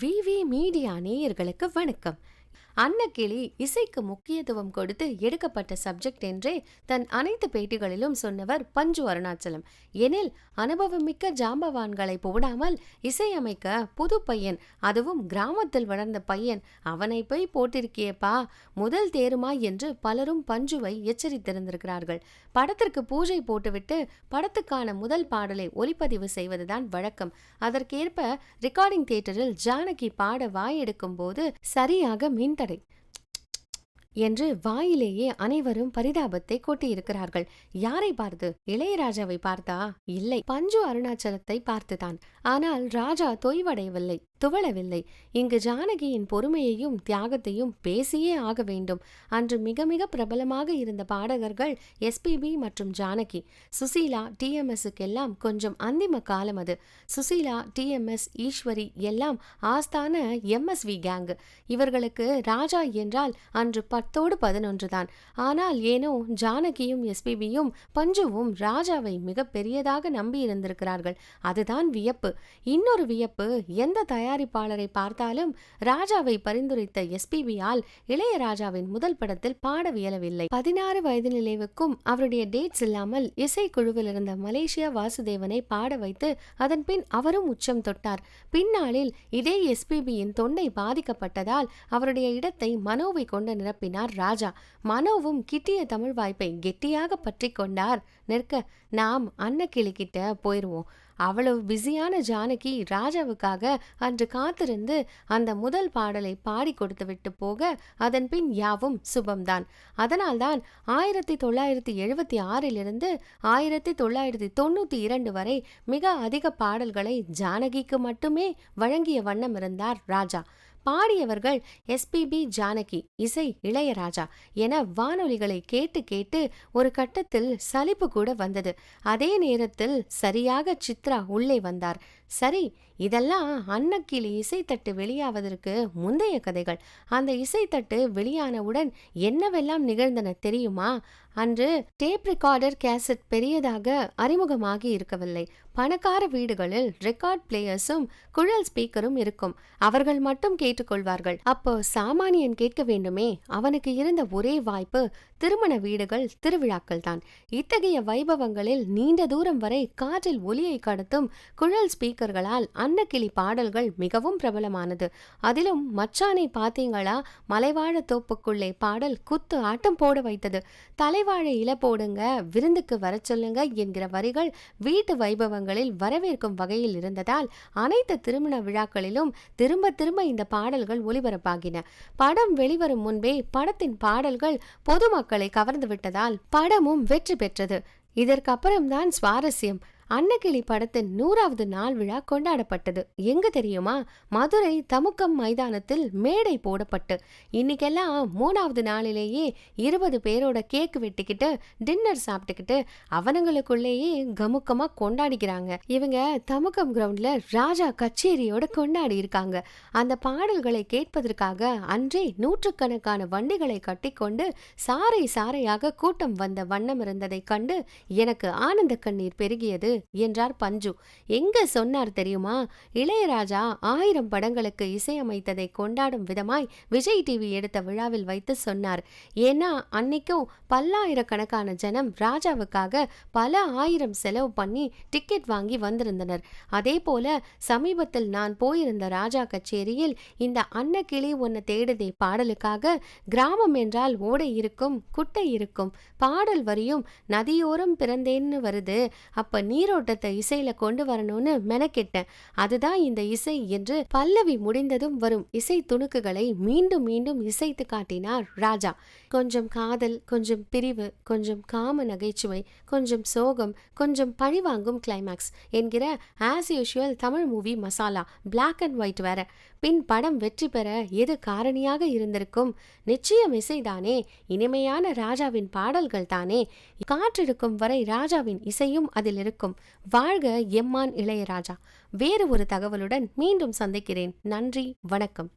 விவி media நேயர்களுக்கு வணக்கம். அன்னக்கிளி இசைக்கு முக்கியத்துவம் கொடுத்து எடுக்கப்பட்ட சப்ஜெக்ட் என்றே தன் அனைத்து பேட்டிகளிலும் சொன்னவர் பஞ்சு அருணாச்சலம். எனில் அனுபவமிக்க ஜாம்பவான்களை போடாமல் இசையமைக்க புது பையன், அதுவும் கிராமத்தில் வளர்ந்த பையன், அவனை போய் போட்டிருக்கியப்பா, முதல் தேருமா என்று பலரும் பஞ்சுவை எச்சரித்திருந்திருக்கிறார்கள். படத்திற்கு பூஜை போட்டுவிட்டு படத்துக்கான முதல் பாடலை ஒலிப்பதிவு செய்வதுதான் வழக்கம். அதற்கேற்ப ரெக்கார்டிங் தியேட்டரில் ஜானகி பாட வாயெடுக்கும் போது சரியாக மின்தடை என்று வாயிலேயே அனைவரும் பரிதாபத்தை கொட்டியிருக்கிறார்கள். யாரை பார்த்து? இளையராஜாவை பார்த்தா? இல்லை, பஞ்சு அருணாச்சலத்தை பார்த்துதான். ஆனால் ராஜா தொய்வடையவில்லை, துவளவில்லை. இங்கு ஜானகியின் பொறுமையையும் தியாகத்தையும் பேசியே ஆக வேண்டும். அன்று மிக மிக பிரபலமாக இருந்த பாடகர்கள் எஸ்பிபி மற்றும் ஜானகி. சுசீலா, டிஎம்எஸ்ஸுக்கெல்லாம் கொஞ்சம் அந்திம காலம் அது. சுசீலா, டிஎம்எஸ், ஈஸ்வரி எல்லாம் ஆஸ்தான எம்எஸ்வி கேங். இவர்களுக்கு ராஜா என்றால் அன்று 10-11 தான். ஆனால் ஏனோ ஜானகியும் எஸ்பிபியும் பஞ்சுவும் ராஜாவை மிக பெரியதாக நம்பி இருந்திருக்கிறார்கள். அதுதான் வியப்பு. இன்னொரு வியப்பு, எந்த தயாரிப்பாளரை பார்த்தாலும் ராஜாவை பரிந்துரைத்த எஸ்பிபியால் இளையராஜாவின் முதல் படத்தில் பாடவியலவில்லை. 16 வயது நிலைவுக்கும் அவருடைய டேட்ஸ் இல்லாமல் இசைக்குழுவில் இருந்த மலேசியா வாசுதேவனை பாட வைத்து அதன் பின் அவரும் உச்சம் தொட்டார். பின்னாளில் இதே எஸ்பிபியின் தொண்டை பாதிக்கப்பட்டதால் அவருடைய இடத்தை மனோவை கொண்டு நிரப்பினார் ராஜா. மனோவும் கிட்டிய தமிழ் வாய்ப்பை கெட்டியாக பற்றி கொண்டார். நிற்க, நாம் அன்னக்கிளி கிட்ட போயிருவோம். அவ்வளவு பிஸியான ஜானகி ராஜாவுக்காக அன்று காத்திருந்து அந்த முதல் பாடலை பாடி கொடுத்து விட்டு போக அதன் பின் யாவும் சுபம்தான். அதனால்தான் 1976 1992 வரை மிக அதிக பாடல்களை ஜானகிக்கு மட்டுமே வழங்கிய வண்ணம் இருந்தார் ராஜா. பாடியவர்கள் எஸ்பிபி, ஜானகி, இசை இளையராஜா என வானொலிகளை கேட்டு கேட்டு ஒரு கட்டத்தில் சலிப்பு கூட வந்தது. அதே நேரத்தில் சரியாக சித்ரா உள்ளே வந்தார். சரி, இதெல்லாம் அன்னக்கிளி இசைத்தட்டு வெளியாவதற்கு முந்தைய கதைகள். அந்த இசைத்தட்டு வெளியானவுடன் என்னவெல்லாம் நிகழ்ந்தன தெரியுமா? அன்று டேப் ரெக்கார்டர், கேசட் பெரியதாக அறிமுகமாகி இருக்கவில்லை. பணக்கார வீடுகளில் ரெக்கார்ட் பிளேயர்ஸும் குழல் ஸ்பீக்கரும் இருக்கும். அவர்கள் மட்டும் கேட்டுக்கொள்வார்கள். அப்போ சாமானியன் கேட்க வேண்டுமே. அவனுக்கு இருந்த ஒரே வாய்ப்பு திருமண வீடுகள், திருவிழாக்கள் தான். இத்தகைய வைபவங்களில் நீண்ட தூரம் வரை காற்றில் ஒலியை கடத்தும் குழல் ஸ்பீக்கர்களால் அன்னக்கிளி பாடல்கள் மிகவும் பிரபலமானது. அதிலும் மச்சானை பாத்தீங்களா, மலைவாழ தோப்புக்குள்ளே பாடல் குத்து ஆட்டம் போட வைத்தது. தலைவாழை இல போடுங்க, விருந்துக்கு வர சொல்லுங்க என்கிற வரிகள் வீட்டு வைபவங்களில் வரவேற்கும் வகையில் இருந்ததால் அனைத்து திருமண விழாக்களிலும் திரும்ப திரும்ப இந்த பாடல்கள் ஒலிபரப்பாகின. படம் வெளிவரும் முன்பே படத்தின் பாடல்கள் பொதுமக்களை கவர்ந்து விட்டதால் படமும் வெற்றி பெற்றது. இதற்கப்புறம்தான் சுவாரஸ்யம். அன்னக்கிளி படத்தின் 100வது நாள் விழா கொண்டாடப்பட்டது. எங்க தெரியுமா? மதுரை தமுக்கம் மைதானத்தில் மேடை போடப்பட்டு. இன்னைக்கெல்லாம் 3வது நாளிலேயே 20 பேரோட கேக் வெட்டிக்கிட்டு டின்னர் சாப்பிட்டுக்கிட்டு அவனுங்களுக்குள்ளேயே கமுக்கமா கொண்டாடிக்கிறாங்க. இவங்க தமுக்கம் கிரவுண்ட்ல ராஜா கச்சேரியோட கொண்டாடி இருக்காங்க. அந்த பாடல்களை கேட்பதற்காக அன்றே நூற்றுக்கணக்கான வண்டிகளை கட்டிக்கொண்டு சாறை சாறையாக கூட்டம் வந்த வண்ணம் இருந்ததை கண்டு எனக்கு ஆனந்த கண்ணீர் பெருகியது என்றார் பஞ்சு. எங்க சொன்னார் தெரியுமா? இளையராஜா 1000 படங்களுக்கு இசையமைத்ததை கொண்டாடும் விதமாய் விஜய் டிவி எடுத்த விழாவில் வைத்து சொன்னார். ஏன்னா அன்னைக்கும் பல்லாயிரக்கணக்கான ஜனம் ராஜாவுக்காக பல ஆயிரம் செலவு பண்ணி டிக்கெட் வாங்கி வந்திருந்தனர். அதே போல சமீபத்தில் நான் போயிருந்த ராஜா கச்சேரியில் இந்த அன்னக்கிளி ஒன்ன தேடுதே பாடலுக்காக கிராமம் என்றால் ஓடை இருக்கும், குட்டை இருக்கும், பாடல் வரியும் நதியோரம் பிறந்தேன்னு வருது, அப்ப நீரோட்டத்தை இசையில கொண்டு வரணும்னு மெனக்கெட்டேன். அதுதான் இந்த இசை என்று பல்லவி முடிந்ததும் வரும் இசை துணுக்குகளை மீண்டும் மீண்டும் இசைத்து காட்டினார் ராஜா. கொஞ்சம் காதல், கொஞ்சம் பிரிவு, கொஞ்சம் காம நகைச்சுவை, கொஞ்சம் சோகம், கொஞ்சம் பழிவாங்கும் கிளைமேக்ஸ் என்கிற as usual Tamil movie masala. Black and white வேற. பின் படம் வெற்றி பெற எது காரணியாக இருந்திருக்கும்? நிச்சயம் இசைதானே. இனிமையான ராஜாவின் பாடல்கள் தானே. காற்றிருக்கும் வரை ராஜாவின் இசையும் அதில் இருக்கும். வாழ்க எம்மான் இளையராஜா. வேறு ஒரு தகவலுடன் மீண்டும் சந்திக்கிறேன். நன்றி, வணக்கம்.